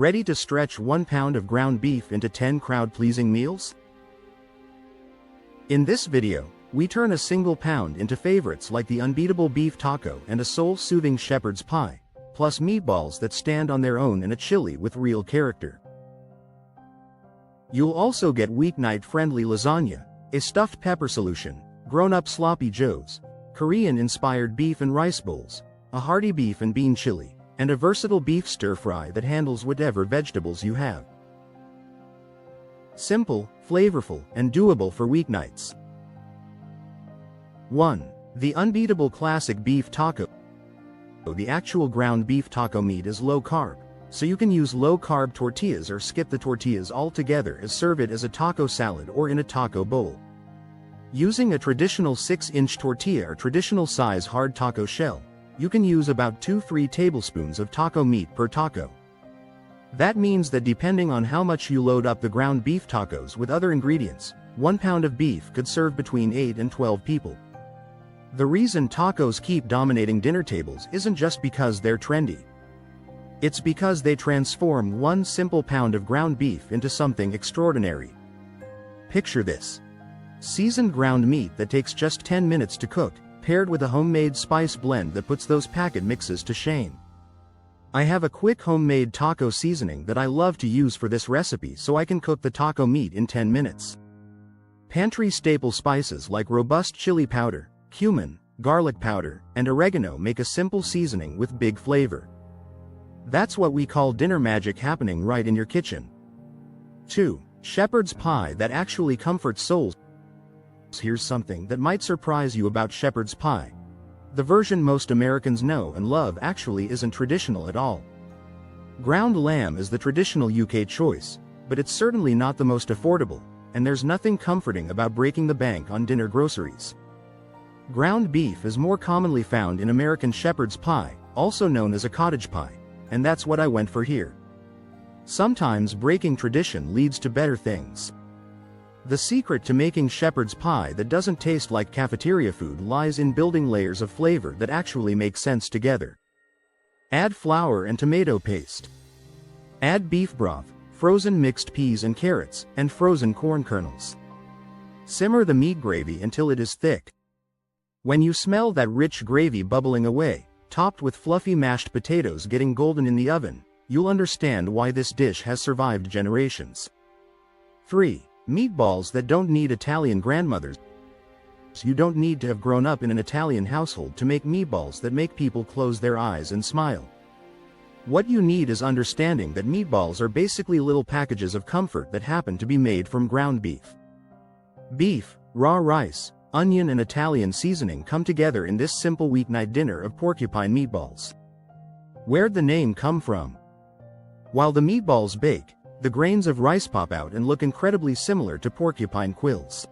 Ready to stretch 1 pound of ground beef into 10 crowd-pleasing meals? In this video, we turn a single pound into favorites like the unbeatable beef taco and a soul-soothing shepherd's pie, plus meatballs that stand on their own in a chili with real character. You'll also get weeknight-friendly lasagna, a stuffed pepper solution, grown-up sloppy joes, Korean-inspired beef and rice bowls, a hearty beef and bean chili, and a versatile beef stir-fry that handles whatever vegetables you have. Simple, flavorful, and doable for weeknights. 1. The unbeatable classic beef taco. The actual ground beef taco meat is low-carb, so you can use low-carb tortillas or skip the tortillas altogether and serve it as a taco salad or in a taco bowl. Using a traditional 6-inch tortilla or traditional size hard taco shell, you can use about 2-3 tablespoons of taco meat per taco. That means that depending on how much you load up the ground beef tacos with other ingredients, 1 pound of beef could serve between 8 and 12 people. The reason tacos keep dominating dinner tables isn't just because they're trendy. It's because they transform 1 simple pound of ground beef into something extraordinary. Picture this. Seasoned ground meat that takes just 10 minutes to cook, paired with a homemade spice blend that puts those packet mixes to shame. I have a quick homemade taco seasoning that I love to use for this recipe so I can cook the taco meat in 10 minutes. Pantry staple spices like robust chili powder, cumin, garlic powder, and oregano make a simple seasoning with big flavor. That's what we call dinner magic happening right in your kitchen. 2. Shepherd's pie that actually comforts souls. Here's something that might surprise you about shepherd's pie. The version most Americans know and love actually isn't traditional at all. Ground lamb is the traditional UK choice, but it's certainly not the most affordable, and there's nothing comforting about breaking the bank on dinner groceries. Ground beef is more commonly found in American shepherd's pie, also known as a cottage pie, and that's what I went for here. Sometimes breaking tradition leads to better things. The secret to making shepherd's pie that doesn't taste like cafeteria food lies in building layers of flavor that actually make sense together. Add flour and tomato paste. Add beef broth, frozen mixed peas and carrots, and frozen corn kernels. Simmer the meat gravy until it is thick. When you smell that rich gravy bubbling away, topped with fluffy mashed potatoes getting golden in the oven, you'll understand why this dish has survived generations. 3. Meatballs that don't need Italian grandmothers. You don't need to have grown up in an Italian household to make meatballs that make people close their eyes and smile. What you need is understanding that meatballs are basically little packages of comfort that happen to be made from ground beef. Beef, raw rice, onion and Italian seasoning come together in this simple weeknight dinner of porcupine meatballs. Where'd the name come from? While the meatballs bake, the grains of rice pop out and look incredibly similar to porcupine quills.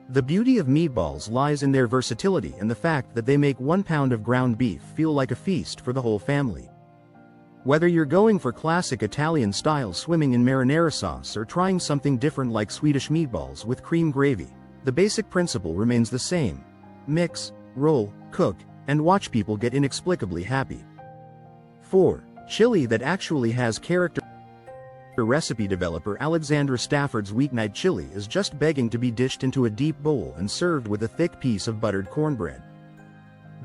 The beauty of meatballs lies in their versatility and the fact that they make 1 pound of ground beef feel like a feast for the whole family. Whether you're going for classic Italian style swimming in marinara sauce or trying something different like Swedish meatballs with cream gravy, the basic principle remains the same. Mix, roll, cook, and watch people get inexplicably happy. 4. Chili that actually has character. Recipe developer Alexandra Stafford's weeknight chili is just begging to be dished into a deep bowl and served with a thick piece of buttered cornbread.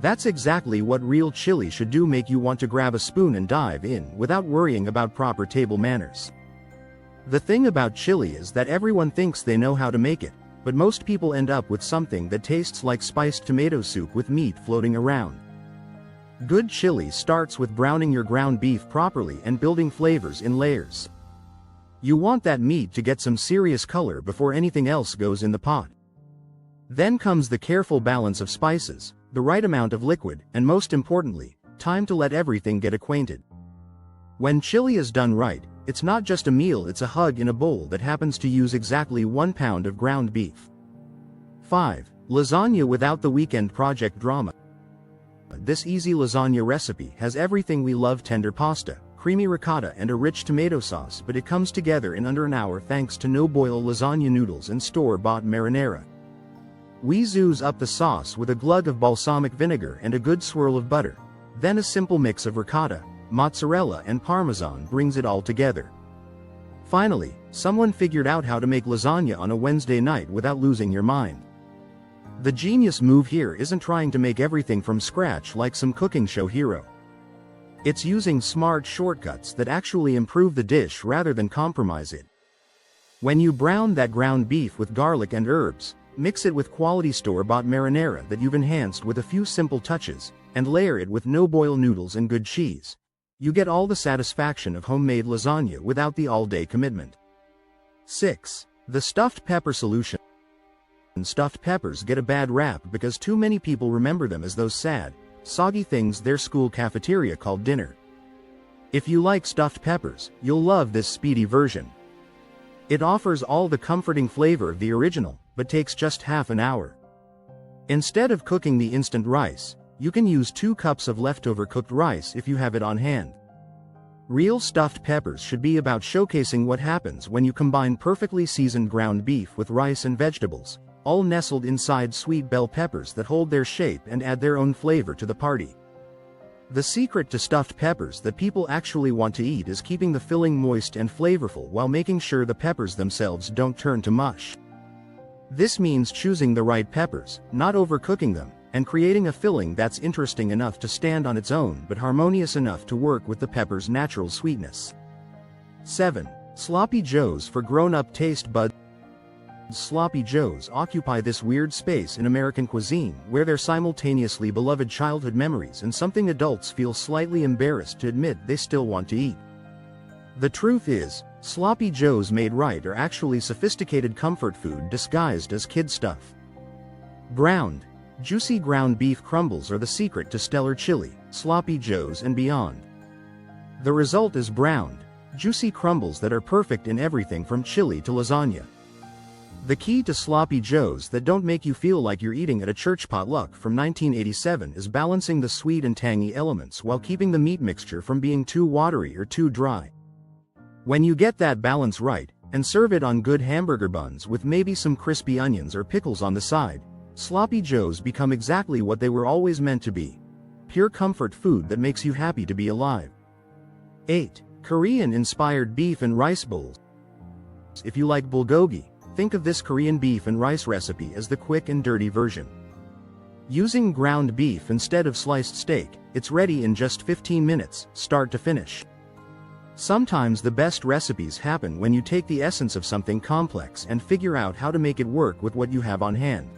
That's exactly what real chili should do, make you want to grab a spoon and dive in without worrying about proper table manners. The thing about chili is that everyone thinks they know how to make it, but most people end up with something that tastes like spiced tomato soup with meat floating around. Good chili starts with browning your ground beef properly and building flavors in layers. You want that meat to get some serious color before anything else goes in the pot. Then comes the careful balance of spices, the right amount of liquid, and most importantly, time to let everything get acquainted. When chili is done right, it's not just a meal, it's a hug in a bowl that happens to use exactly 1 pound of ground beef. 5. Lasagna without the weekend project drama. This easy lasagna recipe has everything we love: tender pasta, creamy ricotta and a rich tomato sauce, but it comes together in under an hour thanks to no-boil lasagna noodles and store-bought marinara. We zooze up the sauce with a glug of balsamic vinegar and a good swirl of butter, then a simple mix of ricotta, mozzarella and parmesan brings it all together. Finally, someone figured out how to make lasagna on a Wednesday night without losing your mind. The genius move here isn't trying to make everything from scratch like some cooking show hero. It's using smart shortcuts that actually improve the dish rather than compromise it. When you brown that ground beef with garlic and herbs, mix it with quality store-bought marinara that you've enhanced with a few simple touches, and layer it with no-boil noodles and good cheese. You get all the satisfaction of homemade lasagna without the all-day commitment. 6. The stuffed pepper solution. Stuffed peppers get a bad rap because too many people remember them as those sad, soggy things their school cafeteria called dinner. If you like stuffed peppers, you'll love this speedy version. It offers all the comforting flavor of the original, but takes just half an hour. Instead of cooking the instant rice, you can use 2 cups of leftover cooked rice if you have it on hand. Real stuffed peppers should be about showcasing what happens when you combine perfectly seasoned ground beef with rice and vegetables, all nestled inside sweet bell peppers that hold their shape and add their own flavor to the party. The secret to stuffed peppers that people actually want to eat is keeping the filling moist and flavorful while making sure the peppers themselves don't turn to mush. This means choosing the right peppers, not overcooking them, and creating a filling that's interesting enough to stand on its own but harmonious enough to work with the pepper's natural sweetness. 7. Sloppy Joes for grown-up taste buds. Sloppy Joes occupy this weird space in American cuisine where they're simultaneously beloved childhood memories and something adults feel slightly embarrassed to admit they still want to eat. The truth is, Sloppy Joes made right are actually sophisticated comfort food disguised as kid stuff. Browned, juicy ground beef crumbles are the secret to stellar chili, Sloppy Joes and beyond. The result is browned, juicy crumbles that are perfect in everything from chili to lasagna. The key to Sloppy Joes that don't make you feel like you're eating at a church potluck from 1987 is balancing the sweet and tangy elements while keeping the meat mixture from being too watery or too dry. When you get that balance right, and serve it on good hamburger buns with maybe some crispy onions or pickles on the side, Sloppy Joes become exactly what they were always meant to be: pure comfort food that makes you happy to be alive. 8. Korean-inspired beef and rice bowls. If you like bulgogi, think of this Korean beef and rice recipe as the quick and dirty version. Using ground beef instead of sliced steak, it's ready in just 15 minutes, start to finish. Sometimes the best recipes happen when you take the essence of something complex and figure out how to make it work with what you have on hand.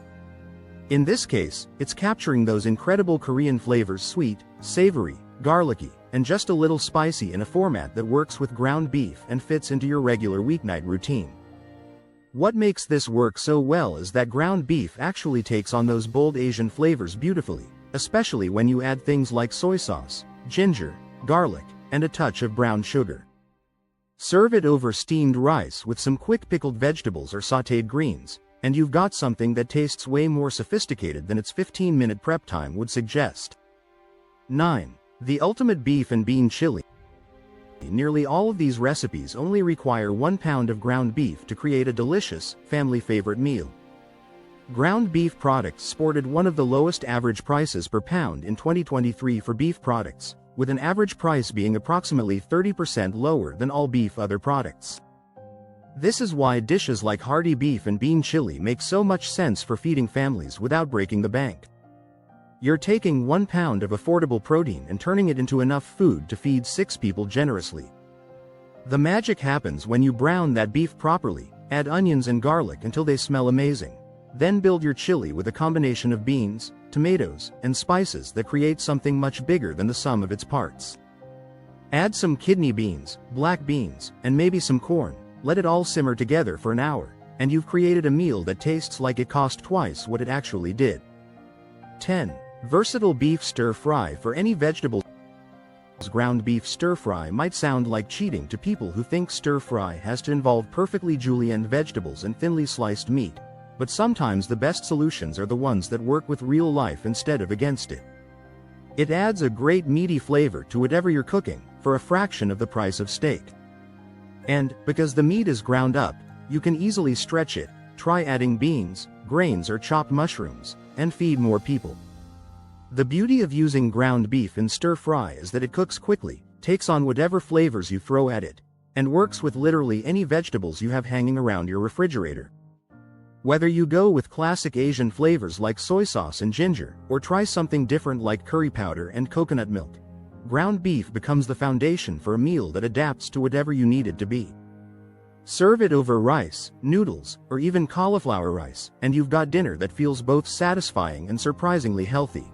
In this case, it's capturing those incredible Korean flavors: sweet, savory, garlicky, and just a little spicy in a format that works with ground beef and fits into your regular weeknight routine. What makes this work so well is that ground beef actually takes on those bold Asian flavors beautifully, especially when you add things like soy sauce, ginger, garlic, and a touch of brown sugar. Serve it over steamed rice with some quick pickled vegetables or sautéed greens, and you've got something that tastes way more sophisticated than its 15-minute prep time would suggest. 9. The ultimate beef and bean chili. Nearly all of these recipes only require 1 pound of ground beef to create a delicious, family favorite meal. Ground beef products sported one of the lowest average prices per pound in 2023 for beef products, with an average price being approximately 30% lower than all beef other products. This is why dishes like hearty beef and bean chili make so much sense for feeding families without breaking the bank. You're taking 1 pound of affordable protein and turning it into enough food to feed 6 people generously. The magic happens when you brown that beef properly, add onions and garlic until they smell amazing. Then build your chili with a combination of beans, tomatoes, and spices that create something much bigger than the sum of its parts. Add some kidney beans, black beans, and maybe some corn, let it all simmer together for an hour, and you've created a meal that tastes like it cost twice what it actually did. 10. Versatile beef stir-fry for any vegetables. Ground beef stir-fry might sound like cheating to people who think stir-fry has to involve perfectly julienned vegetables and thinly sliced meat, but sometimes the best solutions are the ones that work with real life instead of against it. It adds a great meaty flavor to whatever you're cooking, for a fraction of the price of steak. And, because the meat is ground up, you can easily stretch it. Try adding beans, grains or chopped mushrooms, and feed more people. The beauty of using ground beef in stir-fry is that it cooks quickly, takes on whatever flavors you throw at it, and works with literally any vegetables you have hanging around your refrigerator. Whether you go with classic Asian flavors like soy sauce and ginger, or try something different like curry powder and coconut milk, ground beef becomes the foundation for a meal that adapts to whatever you need it to be. Serve it over rice, noodles, or even cauliflower rice, and you've got dinner that feels both satisfying and surprisingly healthy.